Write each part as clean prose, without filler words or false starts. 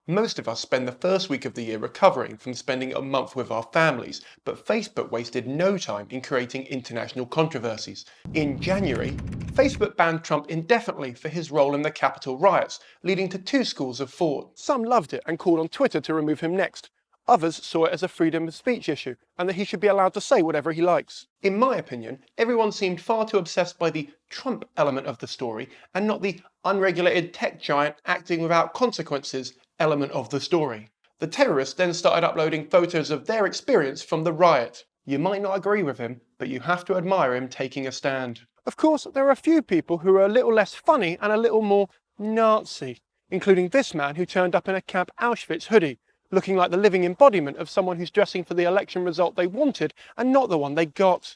Most of us spend the first week of the year recovering from spending a month with our families, but Facebook wasted no time in creating international controversies. In January, Facebook banned Trump indefinitely for his role in the Capitol Riots, leading to two schools of thought. Some loved it and called on Twitter to remove him next. Others saw it as a freedom of speech issue, and that he should be allowed to say whatever he likes. In my opinion, everyone seemed far too obsessed by the Trump element of the story, and not the unregulated tech giant acting without consequences element of the story. The terrorists then started uploading photos of their experience from the riot. You might not agree with him, but you have to admire him taking a stand. Of course, there are a few people who are a little less funny and a little more Nazi, including this man who turned up in a Camp Auschwitz hoodie, looking like the living embodiment of someone who's dressing for the election result they wanted and not the one they got.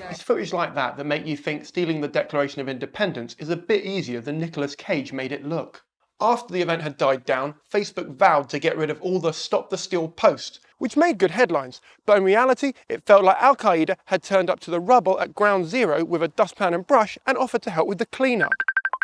It's footage like that make you think stealing the Declaration of Independence is a bit easier than Nicolas Cage made it look. After the event had died down, Facebook vowed to get rid of all the Stop the Steal posts, which made good headlines, but in reality it felt like Al-Qaeda had turned up to the rubble at ground zero with a dustpan and brush and offered to help with the cleanup.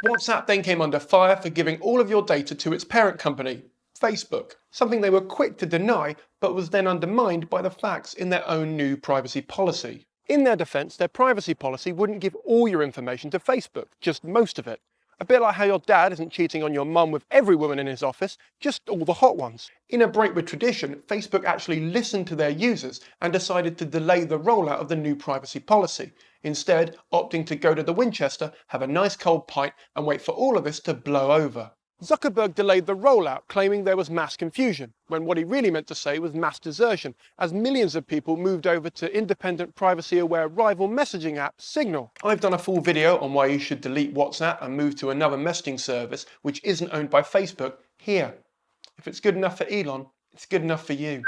WhatsApp then came under fire for giving all of your data to its parent company, Facebook, something they were quick to deny, but was then undermined by the facts in their own new privacy policy. In their defense, their privacy policy wouldn't give all your information to Facebook, just most of it. A bit like how your dad isn't cheating on your mum with every woman in his office, just all the hot ones. In a break with tradition, Facebook actually listened to their users and decided to delay the rollout of the new privacy policy, instead opting to go to the Winchester, have a nice cold pint and wait for all of this to blow over. Zuckerberg delayed the rollout, claiming there was mass confusion, when what he really meant to say was mass desertion, as millions of people moved over to independent, privacy-aware rival messaging app Signal. I've done a full video on why you should delete WhatsApp and move to another messaging service which isn't owned by Facebook here. If it's good enough for Elon, it's good enough for you.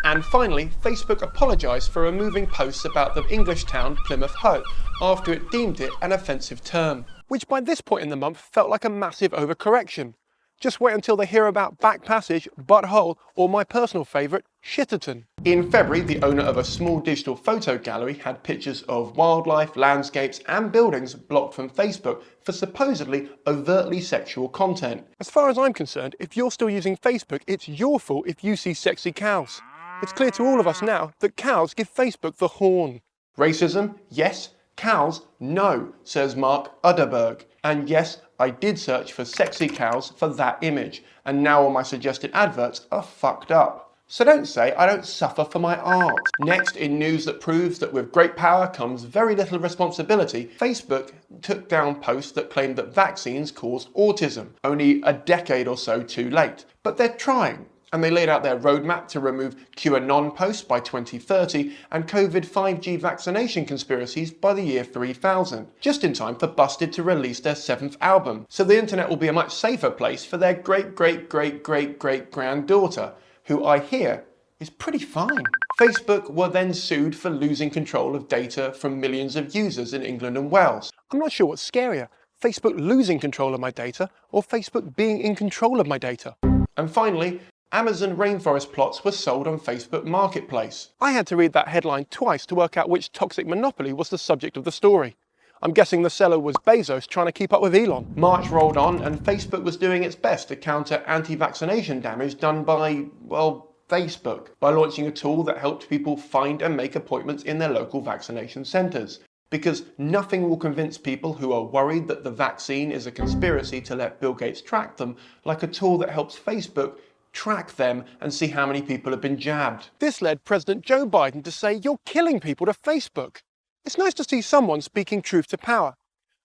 And finally, Facebook apologised for removing posts about the English town Plymouth Hoe after it deemed it an offensive term, which by this point in the month felt like a massive overcorrection. Just wait until they hear about Back Passage, Butthole, or my personal favourite, Shitterton. In February, the owner of a small digital photo gallery had pictures of wildlife, landscapes and buildings blocked from Facebook for supposedly overtly sexual content. As far as I'm concerned, if you're still using Facebook, it's your fault if you see sexy cows. It's clear to all of us now that cows give Facebook the horn. Racism? Yes. Cows? No, says Mark Zuckerberg. And yes, I did search for sexy cows for that image, and now all my suggested adverts are fucked up. So don't say I don't suffer for my art. Next, in news that proves that with great power comes very little responsibility, Facebook took down posts that claimed that vaccines cause autism, only a decade or so too late. But they're trying. And they laid out their roadmap to remove QAnon posts by 2030 and COVID 5G vaccination conspiracies by the year 3000, just in time for Busted to release their 7th album. So the internet will be a much safer place for their great-great-great-great-great-granddaughter, who I hear is pretty fine. Facebook were then sued for losing control of data from millions of users in England and Wales. I'm not sure what's scarier, Facebook losing control of my data or Facebook being in control of my data. And finally, Amazon rainforest plots were sold on Facebook Marketplace. I had to read that headline twice to work out which toxic monopoly was the subject of the story. I'm guessing the seller was Bezos trying to keep up with Elon. March rolled on and Facebook was doing its best to counter anti-vaccination damage done by, well, Facebook, by launching a tool that helped people find and make appointments in their local vaccination centres. Because nothing will convince people who are worried that the vaccine is a conspiracy to let Bill Gates track them like a tool that helps Facebook track them and see how many people have been jabbed. This led President Joe Biden to say, "You're killing people," to Facebook. It's nice to see someone speaking truth to power.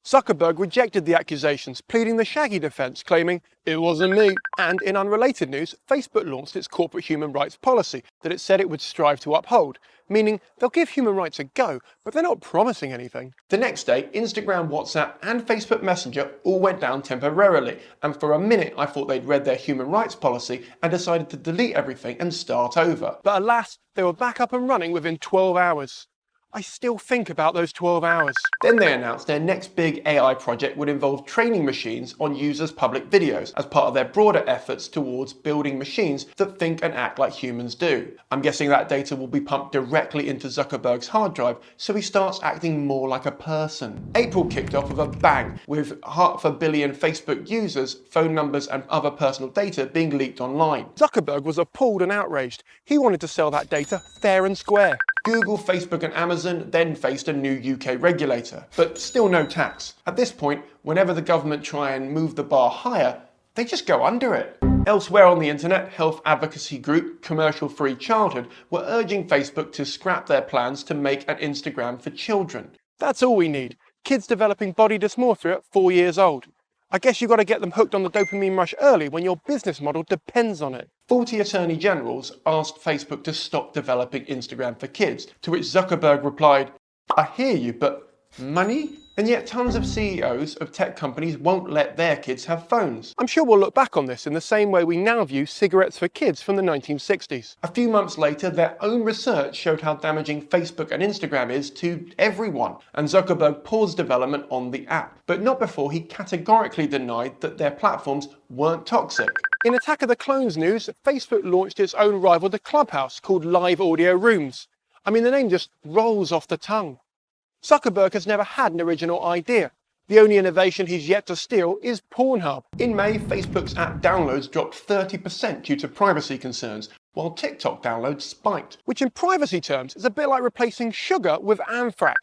Zuckerberg rejected the accusations, pleading the shaggy defense, claiming, "It wasn't me." And in unrelated news, Facebook launched its corporate human rights policy that it said it would strive to uphold, meaning they'll give human rights a go, but they're not promising anything. The next day, Instagram, WhatsApp and Facebook Messenger all went down temporarily, and for a minute I thought they'd read their human rights policy and decided to delete everything and start over. But alas, they were back up and running within 12 hours. I still think about those 12 hours. Then they announced their next big AI project would involve training machines on users' public videos as part of their broader efforts towards building machines that think and act like humans do. I'm guessing that data will be pumped directly into Zuckerberg's hard drive so he starts acting more like a person. April kicked off with a bang, with 500 million Facebook users, phone numbers and other personal data being leaked online. Zuckerberg was appalled and outraged. He wanted to sell that data fair and square. Google, Facebook and Amazon then faced a new UK regulator, but still no tax. At this point, whenever the government try and move the bar higher, they just go under it. Elsewhere on the internet, health advocacy group Commercial Free Childhood were urging Facebook to scrap their plans to make an Instagram for children. That's all we need. Kids developing body dysmorphia at 4 years old. I guess you've got to get them hooked on the dopamine rush early when your business model depends on it. 40 attorney generals asked Facebook to stop developing Instagram for kids, to which Zuckerberg replied, "I hear you, but money?" And yet tons of CEOs of tech companies won't let their kids have phones. I'm sure we'll look back on this in the same way we now view cigarettes for kids from the 1960s. A few months later, their own research showed how damaging Facebook and Instagram is to everyone, and Zuckerberg paused development on the app, but not before he categorically denied that their platforms weren't toxic. In Attack of the Clones news, Facebook launched its own rival to Clubhouse called Live Audio Rooms. I mean, the name just rolls off the tongue. Zuckerberg has never had an original idea. The only innovation he's yet to steal is Pornhub. In May, Facebook's app downloads dropped 30% due to privacy concerns, while TikTok downloads spiked, which in privacy terms is a bit like replacing sugar with anthrax.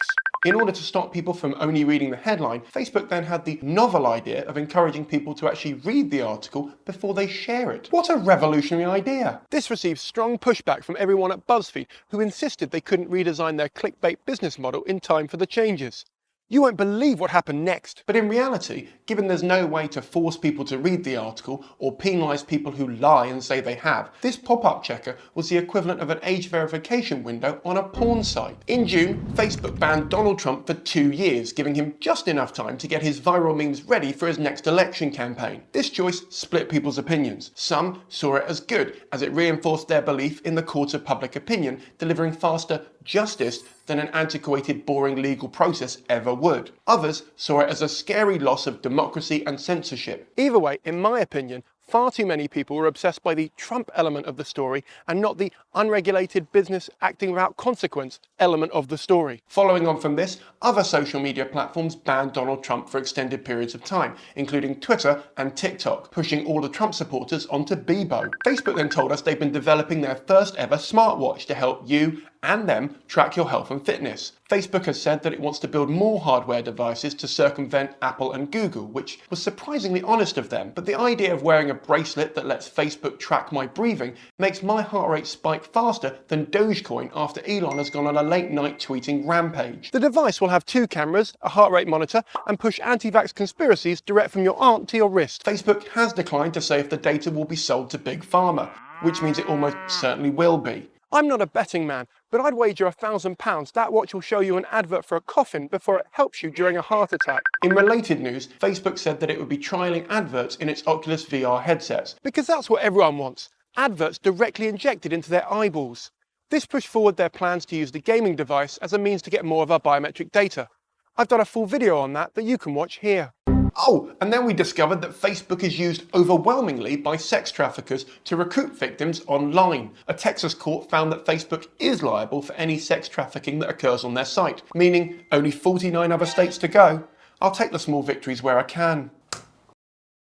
In order to stop people from only reading the headline, Facebook then had the novel idea of encouraging people to actually read the article before they share it. What a revolutionary idea! This received strong pushback from everyone at BuzzFeed, who insisted they couldn't redesign their clickbait business model in time for the changes. You won't believe what happened next. But in reality, given there's no way to force people to read the article or penalise people who lie and say they have, this pop-up checker was the equivalent of an age verification window on a porn site. In June, Facebook banned Donald Trump for 2 years, giving him just enough time to get his viral memes ready for his next election campaign. This choice split people's opinions. Some saw it as good, as it reinforced their belief in the court of public opinion, delivering faster justice than an antiquated, boring legal process ever would. Others saw it as a scary loss of democracy and censorship. Either way, in my opinion, far too many people were obsessed by the Trump element of the story and not the unregulated business acting without consequence element of the story. Following on from this, other social media platforms banned Donald Trump for extended periods of time, including Twitter and TikTok, pushing all the Trump supporters onto Bebo. Facebook then told us they've been developing their first ever smartwatch to help you and them track your health and fitness. Facebook has said that it wants to build more hardware devices to circumvent Apple and Google, which was surprisingly honest of them. But the idea of wearing a bracelet that lets Facebook track my breathing makes my heart rate spike faster than Dogecoin after Elon has gone on a late night tweeting rampage. The device will have 2 cameras, a heart rate monitor, and push anti-vax conspiracies direct from your aunt to your wrist. Facebook has declined to say if the data will be sold to Big Pharma, which means it almost certainly will be. I'm not a betting man, but I'd wager £1,000 that watch will show you an advert for a coffin before it helps you during a heart attack. In related news, Facebook said that it would be trialling adverts in its Oculus VR headsets, because that's what everyone wants. Adverts directly injected into their eyeballs. This pushed forward their plans to use the gaming device as a means to get more of our biometric data. I've done a full video on that you can watch here. Oh, and then we discovered that Facebook is used overwhelmingly by sex traffickers to recruit victims online. A Texas court found that Facebook is liable for any sex trafficking that occurs on their site, meaning only 49 other states to go. I'll take the small victories where I can.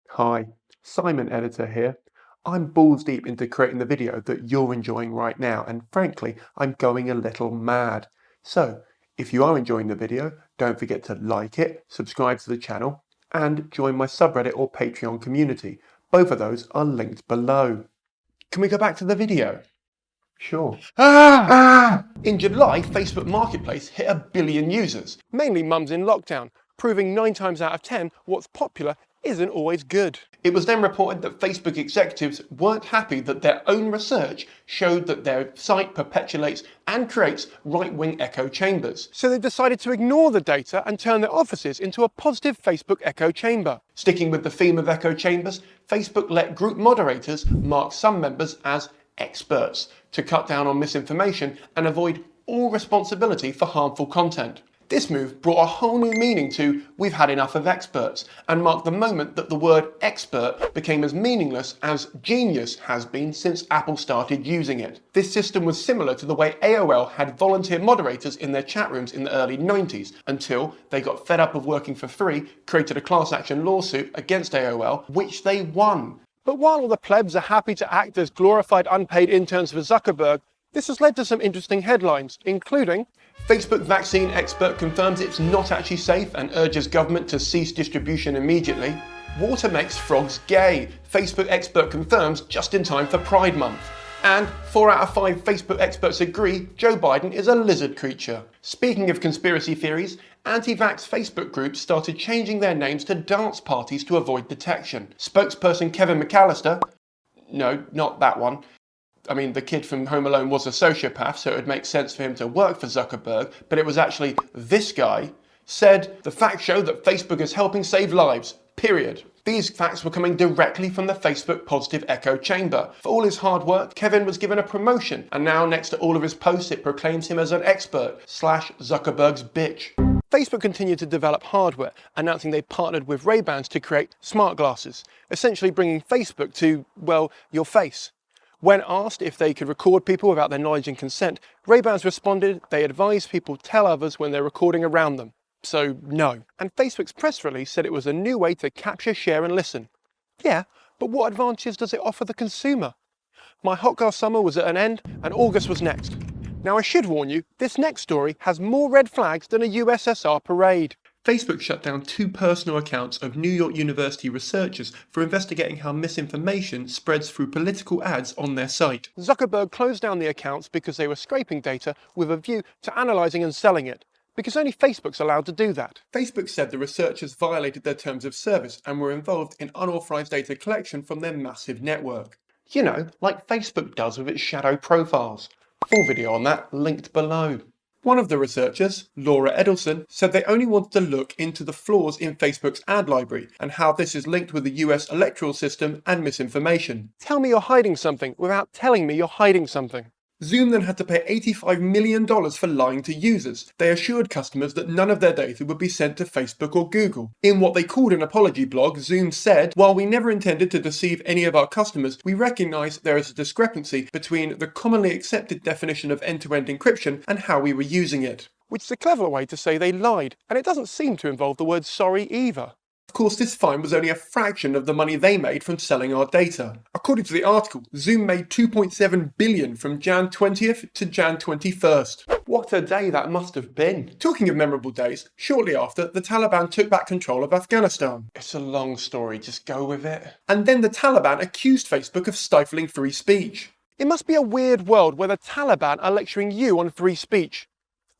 Hi, Simon Editor here. I'm balls deep into creating the video that you're enjoying right now, and frankly, I'm going a little mad. So, if you are enjoying the video, don't forget to like it, subscribe to the channel, and join my subreddit or Patreon community. Both of those are linked below. Can we go back to the video? Sure. In July, Facebook Marketplace hit 1 billion users, mainly mums in lockdown, proving 9 times out of 10 what's popular isn't always good. It was then reported that Facebook executives weren't happy that their own research showed that their site perpetuates and creates right-wing echo chambers. So they decided to ignore the data and turn their offices into a positive Facebook echo chamber. Sticking with the theme of echo chambers, Facebook let group moderators mark some members as experts to cut down on misinformation and avoid all responsibility for harmful content. This move brought a whole new meaning to "we've had enough of experts" and marked the moment that the word expert became as meaningless as genius has been since Apple started using it. This system was similar to the way AOL had volunteer moderators in their chat rooms in the early 90s, until they got fed up of working for free, created a class action lawsuit against AOL, which they won. But while all the plebs are happy to act as glorified unpaid interns for Zuckerberg, this has led to some interesting headlines, including Facebook vaccine expert confirms it's not actually safe and urges government to cease distribution immediately. Water makes frogs gay. Facebook expert confirms just in time for Pride Month. And 4 out of 5 Facebook experts agree Joe Biden is a lizard creature. Speaking of conspiracy theories, anti-vax Facebook groups started changing their names to dance parties to avoid detection. Spokesperson Kevin McAllister, no, not that one. I mean, the kid from Home Alone was a sociopath, so it would make sense for him to work for Zuckerberg, but it was actually this guy, said, "The facts show that Facebook is helping save lives, period." These facts were coming directly from the Facebook positive echo chamber. For all his hard work, Kevin was given a promotion, and now next to all of his posts it proclaims him as an expert / Zuckerberg's bitch. Facebook continued to develop hardware, announcing they partnered with Ray-Bans to create smart glasses, essentially bringing Facebook to, well, your face. When asked if they could record people without their knowledge and consent, Ray-Bans responded they advise people tell others when they're recording around them. So no. And Facebook's press release said it was a new way to capture, share and listen. Yeah, but what advantages does it offer the consumer? My hot girl summer was at an end and August was next. Now I should warn you, this next story has more red flags than a USSR parade. Facebook shut down 2 personal accounts of New York University researchers for investigating how misinformation spreads through political ads on their site. Zuckerberg closed down the accounts because they were scraping data with a view to analysing and selling it, because only Facebook's allowed to do that. Facebook said the researchers violated their terms of service and were involved in unauthorised data collection from their massive network. You know, like Facebook does with its shadow profiles. Full video on that linked below. One of the researchers, Laura Edelson, said they only wanted to look into the flaws in Facebook's ad library and how this is linked with the US electoral system and misinformation. Tell me you're hiding something without telling me you're hiding something. Zoom then had to pay $85 million for lying to users. They assured customers that none of their data would be sent to Facebook or Google. In what they called an apology blog, Zoom said, "While we never intended to deceive any of our customers, we recognise there is a discrepancy between the commonly accepted definition of end-to-end encryption and how we were using it." Which is a clever way to say they lied, and it doesn't seem to involve the word sorry either. Of course, this fine was only a fraction of the money they made from selling our data. According to the article, Zoom made $2.7 billion from Jan 20th to Jan 21st. What a day that must have been. Talking of memorable days, shortly after, the Taliban took back control of Afghanistan. It's a long story, just go with it. And then the Taliban accused Facebook of stifling free speech. It must be a weird world where the Taliban are lecturing you on free speech.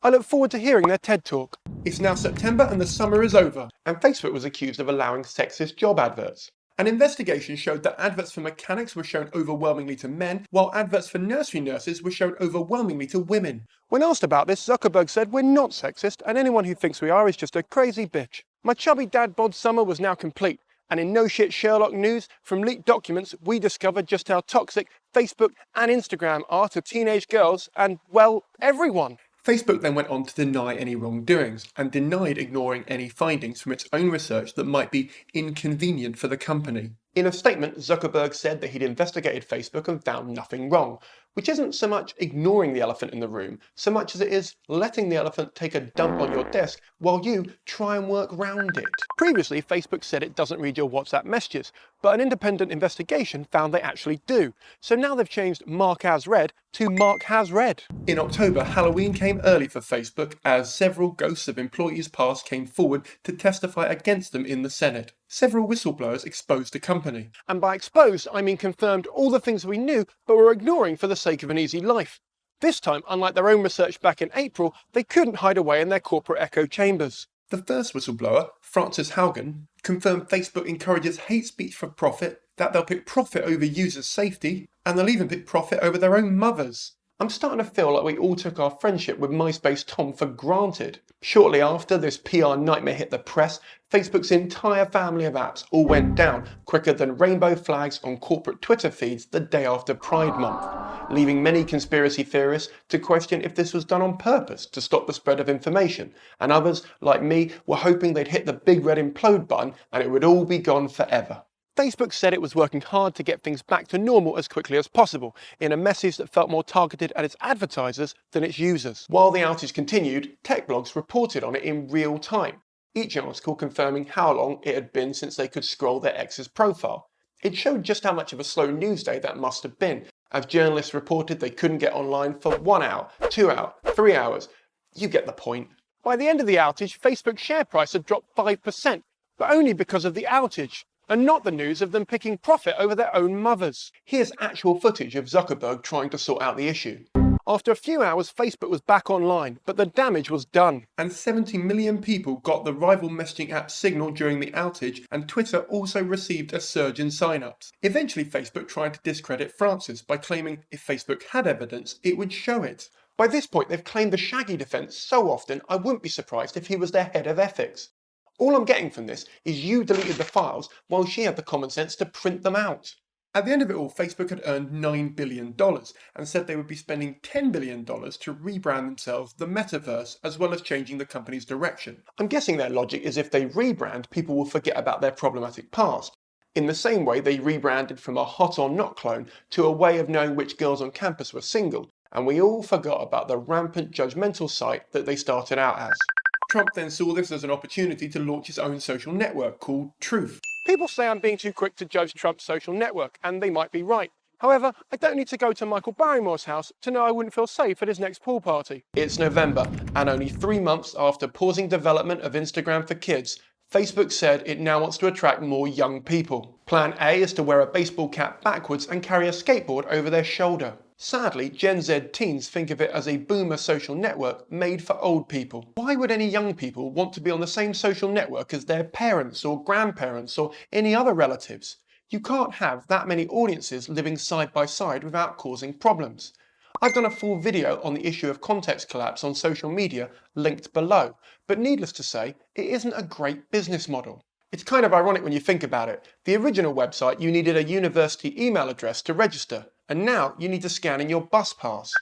I look forward to hearing their TED Talk. It's now September and the summer is over, and Facebook was accused of allowing sexist job adverts. An investigation showed that adverts for mechanics were shown overwhelmingly to men, while adverts for nursery nurses were shown overwhelmingly to women. When asked about this, Zuckerberg said, "We're not sexist, and anyone who thinks we are is just a crazy bitch." My chubby dad bod summer was now complete, and in no shit Sherlock news, from leaked documents, we discovered just how toxic Facebook and Instagram are to teenage girls and, well, everyone. Facebook then went on to deny any wrongdoings and denied ignoring any findings from its own research that might be inconvenient for the company. In a statement, Zuckerberg said that he'd investigated Facebook and found nothing wrong, which isn't so much ignoring the elephant in the room, so much as it is letting the elephant take a dump on your desk while you try and work round it. Previously, Facebook said it doesn't read your WhatsApp messages, but an independent investigation found they actually do. So now they've changed Mark as read to Mark has read. In October, Halloween came early for Facebook as several ghosts of employees past came forward to testify against them in the Senate. Several whistleblowers exposed the company. And by exposed, I mean confirmed all the things we knew but were ignoring for the sake of an easy life. This time, unlike their own research back in April, they couldn't hide away in their corporate echo chambers. The first whistleblower, Frances Haugen, confirmed Facebook encourages hate speech for profit, that they'll pick profit over users' safety, and they'll even pick profit over their own mothers. I'm starting to feel like we all took our friendship with MySpace Tom for granted. Shortly after this PR nightmare hit the press, Facebook's entire family of apps all went down quicker than rainbow flags on corporate Twitter feeds the day after Pride Month, leaving many conspiracy theorists to question if this was done on purpose to stop the spread of information, and others, like me, were hoping they'd hit the big red implode button and it would all be gone forever. Facebook said it was working hard to get things back to normal as quickly as possible, in a message that felt more targeted at its advertisers than its users. While the outage continued, tech blogs reported on it in real time, each article confirming how long it had been since they could scroll their ex's profile. It showed just how much of a slow news day that must have been, as journalists reported they couldn't get online for 1 hour, 2 hours, 3 hours. You get the point. By the end of the outage, Facebook's share price had dropped 5%, but only because of the outage, and not the news of them picking profit over their own mothers. Here's actual footage of Zuckerberg trying to sort out the issue. After a few hours, Facebook was back online, but the damage was done. And 70 million people got the rival messaging app Signal during the outage, and Twitter also received a surge in sign-ups. Eventually, Facebook tried to discredit Francis by claiming if Facebook had evidence, it would show it. By this point, they've claimed the Shaggy defense so often, I wouldn't be surprised if he was their head of ethics. All I'm getting from this is you deleted the files while she had the common sense to print them out. At the end of it all, Facebook had earned $9 billion and said they would be spending $10 billion to rebrand themselves the metaverse, as well as changing the company's direction. I'm guessing their logic is if they rebrand, people will forget about their problematic past. In the same way they rebranded from a hot or not clone to a way of knowing which girls on campus were single, and we all forgot about the rampant judgmental site that they started out as. Trump then saw this as an opportunity to launch his own social network called Truth. People say I'm being too quick to judge Trump's social network, and they might be right. However, I don't need to go to Michael Barrymore's house to know I wouldn't feel safe at his next pool party. It's November, and only 3 months after pausing development of Instagram for Kids, Facebook said it now wants to attract more young people. Plan A is to wear a baseball cap backwards and carry a skateboard over their shoulder. Sadly, Gen Z teens think of it as a boomer social network made for old people. Why would any young people want to be on the same social network as their parents or grandparents or any other relatives? You can't have that many audiences living side by side without causing problems. I've done a full video on the issue of context collapse on social media, linked below, but needless to say, it isn't a great business model. It's kind of ironic when you think about it. The original website, you needed a university email address to register, and now you need to scan in your bus pass.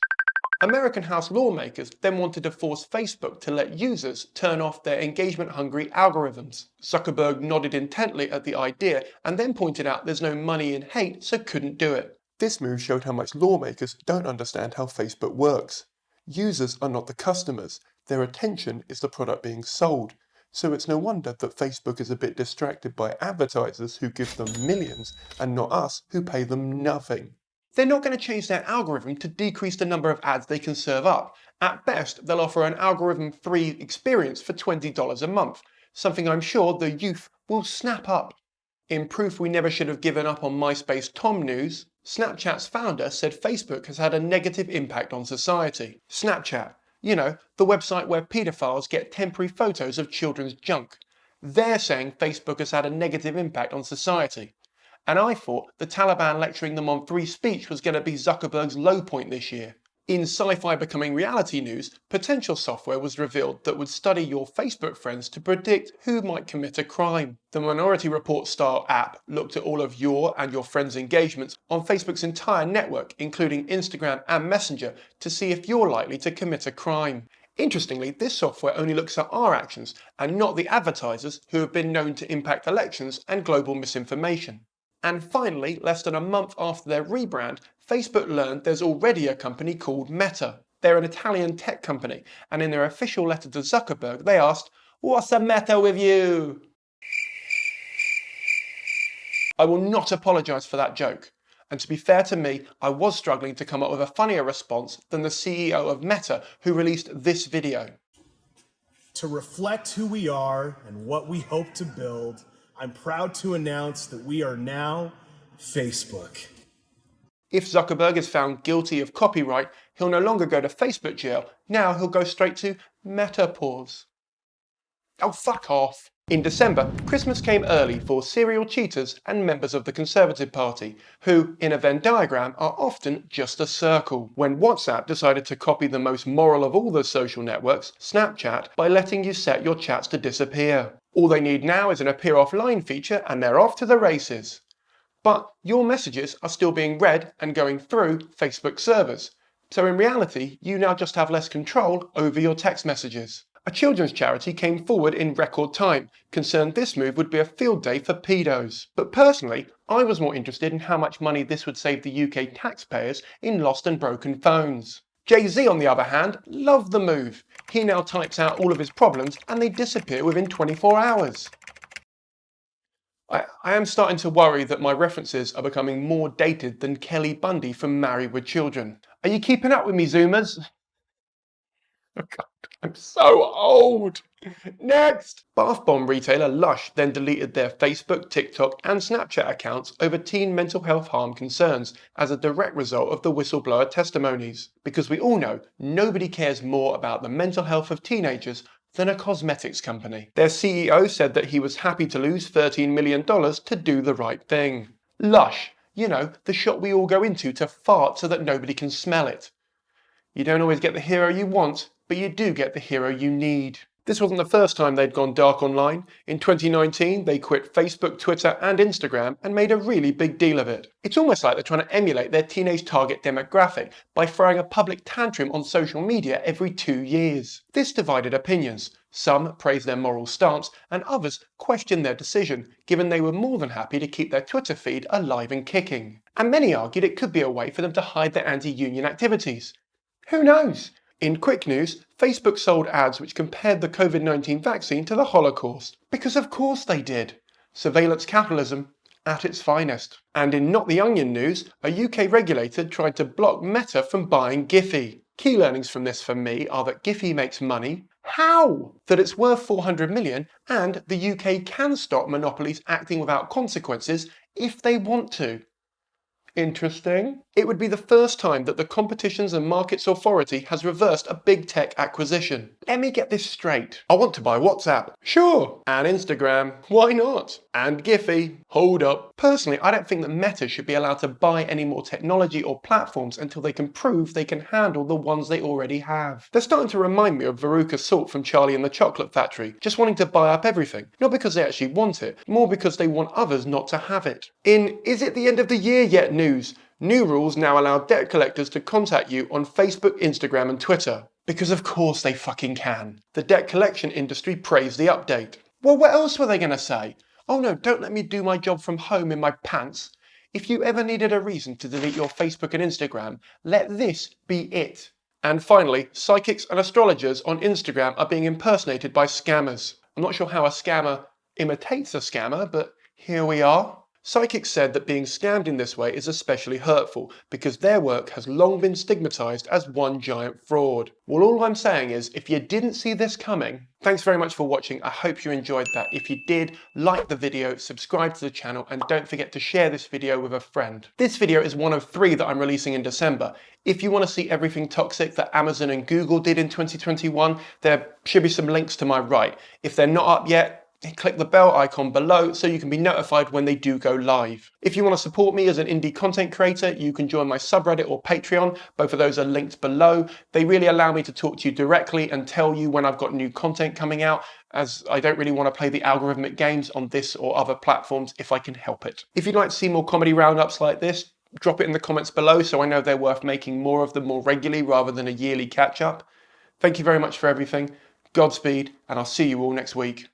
American House Lawmakers then wanted to force Facebook to let users turn off their engagement-hungry algorithms. Zuckerberg nodded intently at the idea and then pointed out there's no money in hate, so couldn't do it. This move showed how much lawmakers don't understand how Facebook works. Users are not the customers, their attention is the product being sold. So it's no wonder that Facebook is a bit distracted by advertisers who give them millions and not us who pay them nothing. They're not going to change their algorithm to decrease the number of ads they can serve up. At best, they'll offer an algorithm-free experience for $20 a month, something I'm sure the youth will snap up. In proof we never should have given up on MySpace Tom news, Snapchat's founder said Facebook has had a negative impact on society. Snapchat, you know, the website where paedophiles get temporary photos of children's junk. They're saying Facebook has had a negative impact on society. And I thought the Taliban lecturing them on free speech was going to be Zuckerberg's low point this year. In sci-fi becoming reality news, potential software was revealed that would study your Facebook friends to predict who might commit a crime. The Minority Report style app looked at all of your and your friends' engagements on Facebook's entire network, including Instagram and Messenger, to see if you're likely to commit a crime. Interestingly, this software only looks at our actions and not the advertisers who have been known to impact elections and global misinformation. And finally, less than a month after their rebrand, Facebook learned there's already a company called Meta. They're an Italian tech company, and in their official letter to Zuckerberg, they asked, "What's the matter with you?" I will not apologise for that joke. And to be fair to me, I was struggling to come up with a funnier response than the CEO of Meta, who released this video. To reflect who we are and what we hope to build, I'm proud to announce that we are now Facebook. If Zuckerberg is found guilty of copyright, he'll no longer go to Facebook jail. Now he'll go straight to Metapause. Oh, fuck off. In December, Christmas came early for serial cheaters and members of the Conservative Party, who, in a Venn diagram, are often just a circle, when WhatsApp decided to copy the most moral of all the social networks, Snapchat, by letting you set your chats to disappear. All they need now is an appear offline feature and they're off to the races. But your messages are still being read and going through Facebook servers, so in reality, you now just have less control over your text messages. A children's charity came forward in record time, concerned this move would be a field day for pedos. But personally, I was more interested in how much money this would save the UK taxpayers in lost and broken phones. Jay-Z, on the other hand, loved the move. He now types out all of his problems and they disappear within 24 hours. I am starting to worry that my references are becoming more dated than Kelly Bundy from Married with Children. Are you keeping up with me, Zoomers? Oh God, I'm so old! Next! Bath bomb retailer Lush then deleted their Facebook, TikTok and Snapchat accounts over teen mental health harm concerns as a direct result of the whistleblower testimonies. Because we all know nobody cares more about the mental health of teenagers than a cosmetics company. Their CEO said that he was happy to lose $13 million to do the right thing. Lush, you know, the shop we all go into to fart so that nobody can smell it. You don't always get the hero you want, but you do get the hero you need. This wasn't the first time they'd gone dark online. In 2019, they quit Facebook, Twitter and Instagram and made a really big deal of it. It's almost like they're trying to emulate their teenage target demographic by throwing a public tantrum on social media every 2 years. This divided opinions. Some praised their moral stance and others questioned their decision, given they were more than happy to keep their Twitter feed alive and kicking. And many argued it could be a way for them to hide their anti-union activities. Who knows? In quick news, Facebook sold ads which compared the COVID-19 vaccine to the Holocaust. Because of course they did. Surveillance capitalism at its finest. And in Not the Onion news, a UK regulator tried to block Meta from buying Giphy. Key learnings from this for me are that Giphy makes money. How? That it's worth 400 million and the UK can stop monopolies acting without consequences if they want to. Interesting. It would be the first time that the Competitions and Markets Authority has reversed a big tech acquisition. Let me get this straight. I want to buy WhatsApp. Sure. And Instagram. Why not? And Giphy. Hold up. Personally, I don't think that Meta should be allowed to buy any more technology or platforms until they can prove they can handle the ones they already have. They're starting to remind me of Veruca Salt from Charlie and the Chocolate Factory, just wanting to buy up everything. Not because they actually want it, more because they want others not to have it. In Is It the End of the Year Yet news, new rules now allow debt collectors to contact you on Facebook, Instagram and Twitter. Because of course they fucking can. The debt collection industry praised the update. Well, what else were they going to say? Oh no, don't let me do my job from home in my pants. If you ever needed a reason to delete your Facebook and Instagram, let this be it. And finally, psychics and astrologers on Instagram are being impersonated by scammers. I'm not sure how a scammer imitates a scammer, but here we are. Psychics said that being scammed in this way is especially hurtful because their work has long been stigmatised as one giant fraud. Well, all I'm saying is, if you didn't see this coming, thanks very much for watching. I hope you enjoyed that. If you did, like the video, subscribe to the channel, and don't forget to share this video with a friend. This video is one of 3 that I'm releasing in December. If you want to see everything toxic that Amazon and Google did in 2021, there should be some links to my right. If they're not up yet, click the bell icon below so you can be notified when they do go live. If you want to support me as an indie content creator, you can join my subreddit or Patreon. Both of those are linked below. They really allow me to talk to you directly and tell you when I've got new content coming out, as I don't really want to play the algorithmic games on this or other platforms if I can help it. If you'd like to see more comedy roundups like this, drop it in the comments below so I know they're worth making more of them more regularly rather than a yearly catch-up. Thank you very much for everything. Godspeed, and I'll see you all next week.